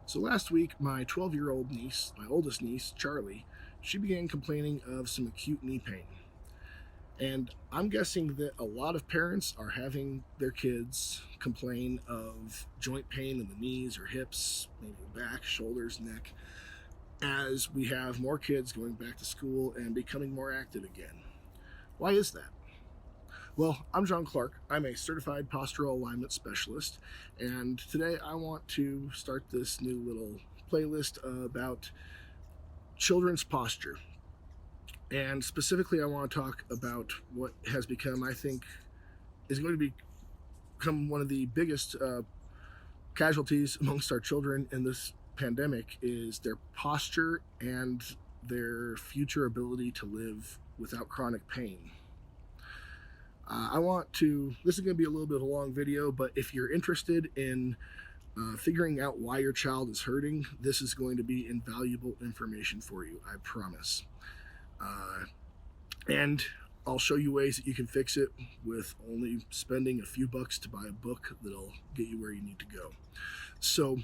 So last week, my 12-year-old niece, my oldest niece, Charlie, she began complaining of some acute knee pain. And I'm guessing that a lot of parents are having their kids complain of joint pain in the knees or hips, maybe back, shoulders, neck, as we have more kids going back to school and becoming more active again. Why is that? Well, I'm John Clark. I'm a certified postural alignment specialist, and today I want to start this new little playlist about children's posture. And specifically, I want to talk about what has become, I think, is going to become one of the biggest casualties amongst our children in this pandemic is their posture and their future ability to live without chronic pain. This is going to be a little bit of a long video, but if you're interested in figuring out why your child is hurting, this is going to be invaluable information for you, I promise. And I'll show you ways that you can fix it with only spending a few bucks to buy a book that'll get you where you need to go. So,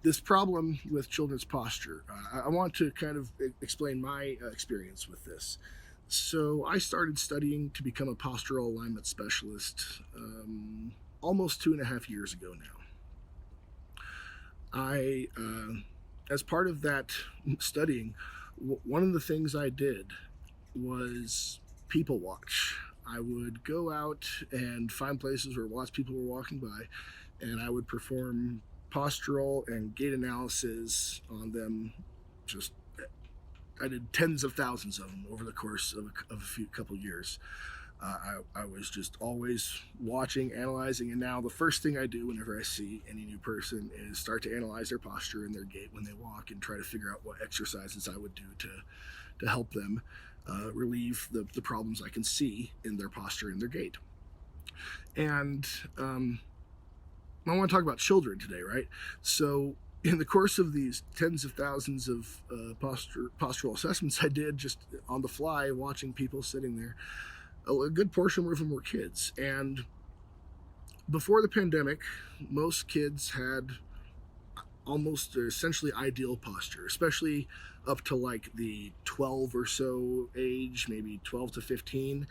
this problem with children's posture, I want to kind of explain my experience with this. So I started studying to become a postural alignment specialist almost 2.5 years ago now. As part of that studying, one of the things I did was people watch. I would go out and find places where lots of people were walking by, and I would perform postural and gait analysis on them. I did tens of thousands of them over the course of a couple years. I was just always watching, analyzing, and now the first thing I do whenever I see any new person is start to analyze their posture and their gait when they walk and try to figure out what exercises I would do to help them relieve the problems I can see in their posture and their gait. And I want to talk about children today, right? So in the course of these tens of thousands of postural assessments I did just on the fly, watching people sitting there, a good portion of them were kids. And before the pandemic, most kids had almost essentially ideal posture, especially up to like the 12 or so age, maybe 12 to 15.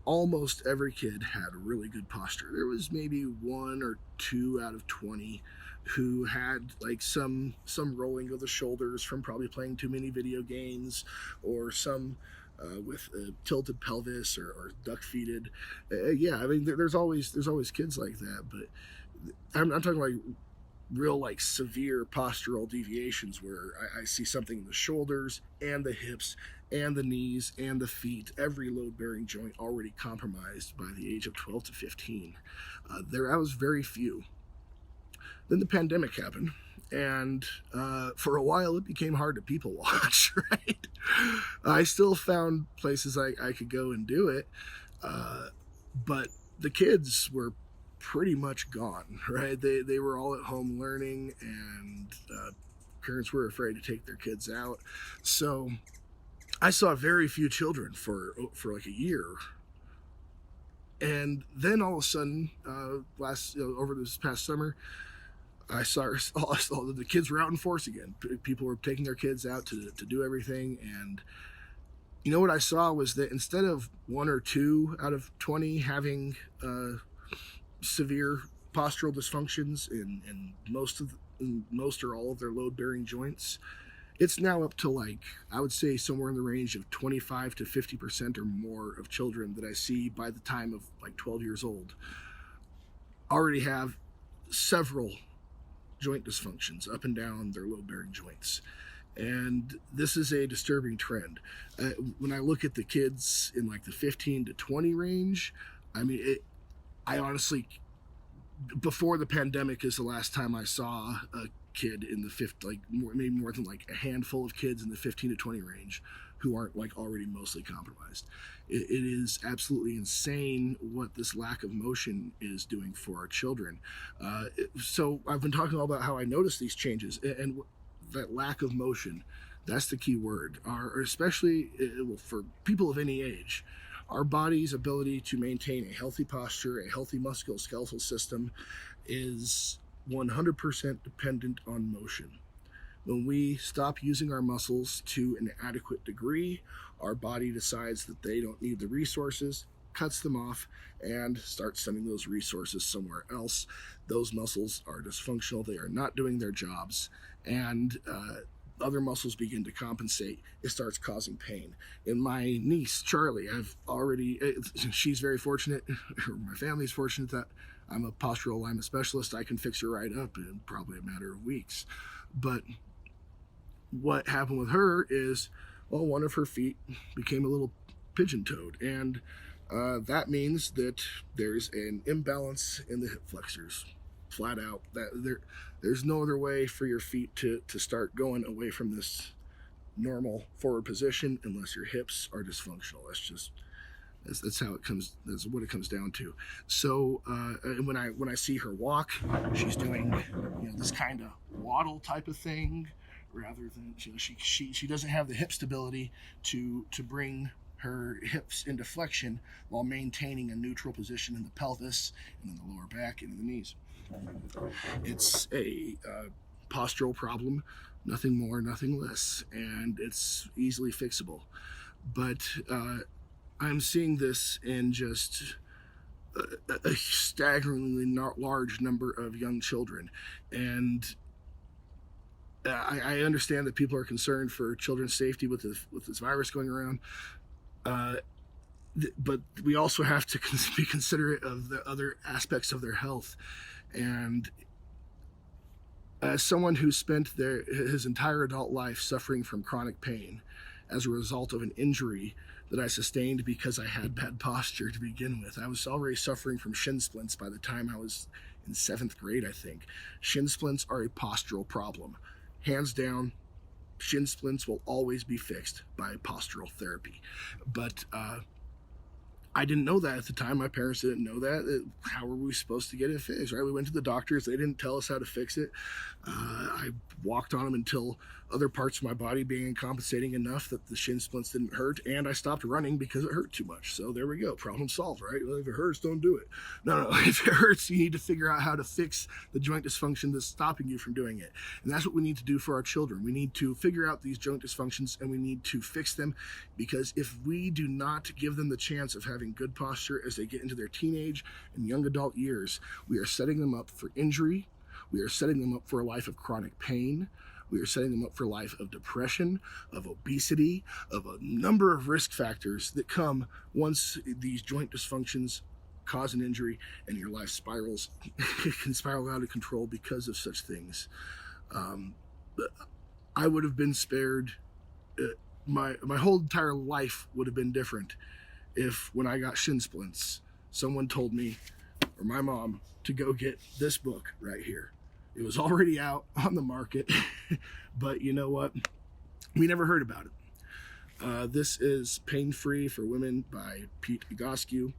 Almost every kid had a really good posture. There was maybe 1 or 2 out of 20 who had like some rolling of the shoulders from probably playing too many video games, or some with a tilted pelvis or duck-feeted. Yeah, I mean, there's always kids like that, but I'm talking like real like severe postural deviations where I see something in the shoulders and the hips and the knees and the feet, every load-bearing joint already compromised by the age of 12 to 15. There was very few. Then the pandemic happened, and for a while it became hard to people watch, right? I still found places I could go and do it, but the kids were pretty much gone, right? They were all at home learning, and parents were afraid to take their kids out. So I saw very few children for like a year. And then all of a sudden, over this past summer, I saw the kids were out in force again. People were taking their kids out to do everything. And you know what I saw was that instead of 1 or 2 out of 20 having severe postural dysfunctions in most or all of their load-bearing joints, it's now up to like, I would say somewhere in the range of 25 to 50% or more of children that I see by the time of like 12 years old already have several joint dysfunctions up and down their load-bearing joints. And this is a disturbing trend. When I look at the kids in like the 15 to 20 range, I mean, I honestly, before the pandemic is the last time I saw a kid in the maybe more than like a handful of kids in the 15 to 20 range who aren't like already mostly compromised. It is absolutely insane what this lack of motion is doing for our children. So I've been talking all about how I notice these changes, and that lack of motion, that's the key word. Especially for people of any age, our body's ability to maintain a healthy posture, a healthy musculoskeletal system is 100% dependent on motion. When we stop using our muscles to an adequate degree, our body decides that they don't need the resources, cuts them off, and starts sending those resources somewhere else. Those muscles are dysfunctional, they are not doing their jobs, and other muscles begin to compensate. It starts causing pain. In my niece, Charlie, she's very fortunate, my family's fortunate that I'm a postural alignment specialist. I can fix her right up in probably a matter of weeks. But what happened with her is, well, one of her feet became a little pigeon-toed, and that means that there's an imbalance in the hip flexors, flat out. There's no other way for your feet to start going away from this normal forward position unless your hips are dysfunctional. That's how it comes. That's what it comes down to. So when I see her walk, she's doing this kind of waddle type of thing, rather than she doesn't have the hip stability to bring her hips into flexion while maintaining a neutral position in the pelvis and in the lower back and in the knees. It's a postural problem, nothing more, nothing less, and it's easily fixable. But I'm seeing this in just a staggeringly large number of young children, and I understand that people are concerned for children's safety with this virus going around, but we also have to be considerate of the other aspects of their health. And as someone who spent his entire adult life suffering from chronic pain as a result of an injury that I sustained because I had bad posture to begin with, I was already suffering from shin splints by the time I was in 7th grade, I think. Shin splints are a postural problem. Hands down, shin splints will always be fixed by postural therapy. But I didn't know that at the time. My parents didn't know that. How were we supposed to get it fixed, right? We went to the doctors. They didn't tell us how to fix it. I walked on them until other parts of my body began compensating enough that the shin splints didn't hurt, and I stopped running because it hurt too much. So there we go. Problem solved, right? Well, if it hurts, don't do it. No. If it hurts, you need to figure out how to fix the joint dysfunction that's stopping you from doing it. And that's what we need to do for our children. We need to figure out these joint dysfunctions, and we need to fix them, because if we do not give them the chance of having good posture as they get into their teenage and young adult years, we are setting them up for injury. We are setting them up for a life of chronic pain. We are setting them up for a life of depression, of obesity, of a number of risk factors that come once these joint dysfunctions cause an injury and your life spirals. It can spiral out of control because of such things. I would have been spared. My whole entire life would have been different if, when I got shin splints, someone told me, or my mom, to go get this book right here. It was already out on the market, but you know what? We never heard about it. This is Pain Free for Women by Pete Egoscue,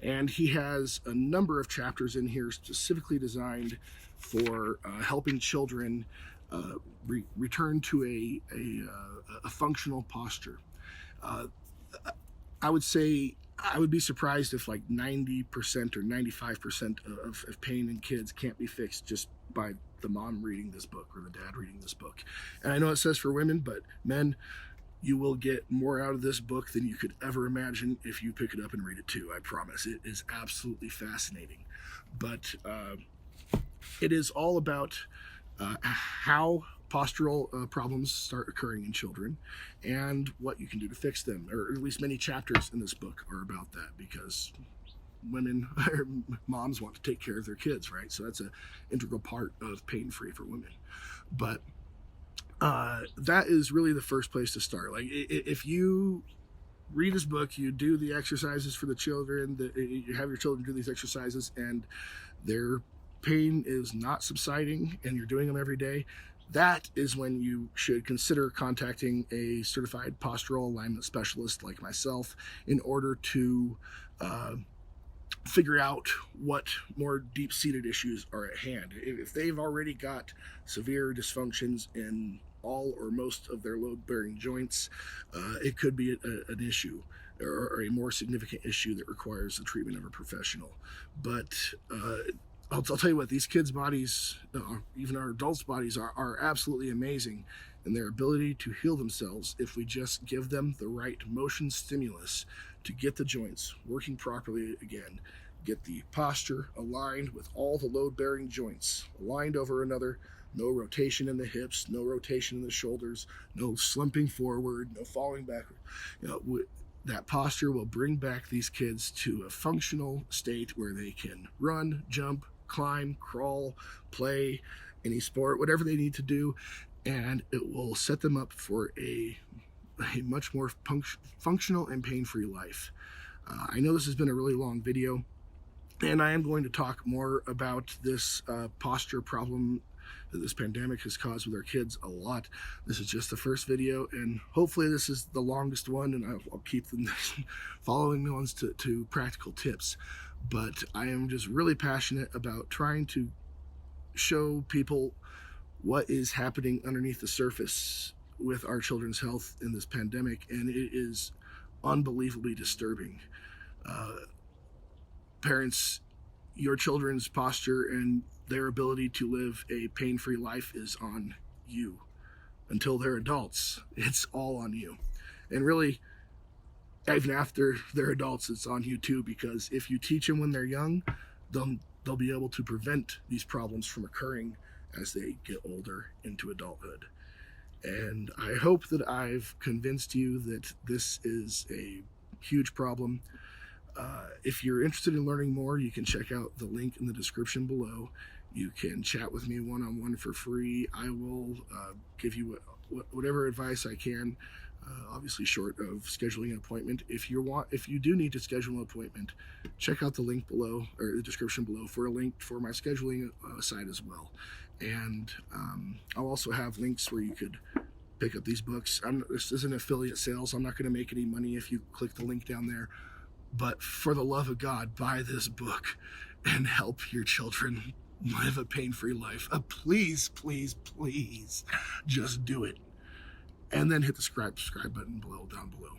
and he has a number of chapters in here specifically designed for helping children return to a functional posture. I would say I would be surprised if like 90% or 95% of pain in kids can't be fixed just by the mom reading this book or the dad reading this book. And I know it says for women, but men, you will get more out of this book than you could ever imagine if you pick it up and read it too. I promise. It is absolutely fascinating. But it is all about how postural problems start occurring in children and what you can do to fix them, or at least many chapters in this book are about that, because women or moms want to take care of their kids, right? So that's an integral part of Pain Free for Women. But that is really the first place to start. Like, if you read this book, you do the exercises for the children, you have your children do these exercises, and their pain is not subsiding and you're doing them every day, that is when you should consider contacting a certified postural alignment specialist like myself in order to figure out what more deep-seated issues are at hand. If they've already got severe dysfunctions in all or most of their load-bearing joints, it could be an issue, or a more significant issue that requires the treatment of a professional. But I'll tell you what, these kids' bodies, even our adults' bodies, are absolutely amazing in their ability to heal themselves if we just give them the right motion stimulus to get the joints working properly again. Get the posture aligned with all the load-bearing joints, aligned over another, no rotation in the hips, no rotation in the shoulders, no slumping forward, no falling backward. You know, that posture will bring back these kids to a functional state where they can run, jump, climb, crawl, play, any sport, whatever they need to do, and it will set them up for a much more functional and pain-free life. I know this has been a really long video, and I am going to talk more about this posture problem that this pandemic has caused with our kids a lot. This is just the first video, and hopefully this is the longest one, and I'll keep the following ones to practical tips. But I am just really passionate about trying to show people what is happening underneath the surface with our children's health in this pandemic, and it is unbelievably disturbing. Parents, your children's posture and their ability to live a pain-free life is on you. Until they're adults, it's all on you. And really, even after they're adults, it's on you too, because if you teach them when they're young, they'll be able to prevent these problems from occurring as they get older into adulthood. And I hope that I've convinced you that this is a huge problem. If you're interested in learning more, you can check out the link in the description below. You can chat with me one-on-one for free. I will give you whatever advice I can, obviously short of scheduling an appointment. If you do need to schedule an appointment, check out the link below, or the description below, for a link for my scheduling site as well. And I'll also have links where you could pick up these books. This isn't affiliate sales. I'm not going to make any money if you click the link down there. But for the love of God, buy this book and help your children live a pain-free life. Please, please, please, just do it. And then hit the subscribe button down below.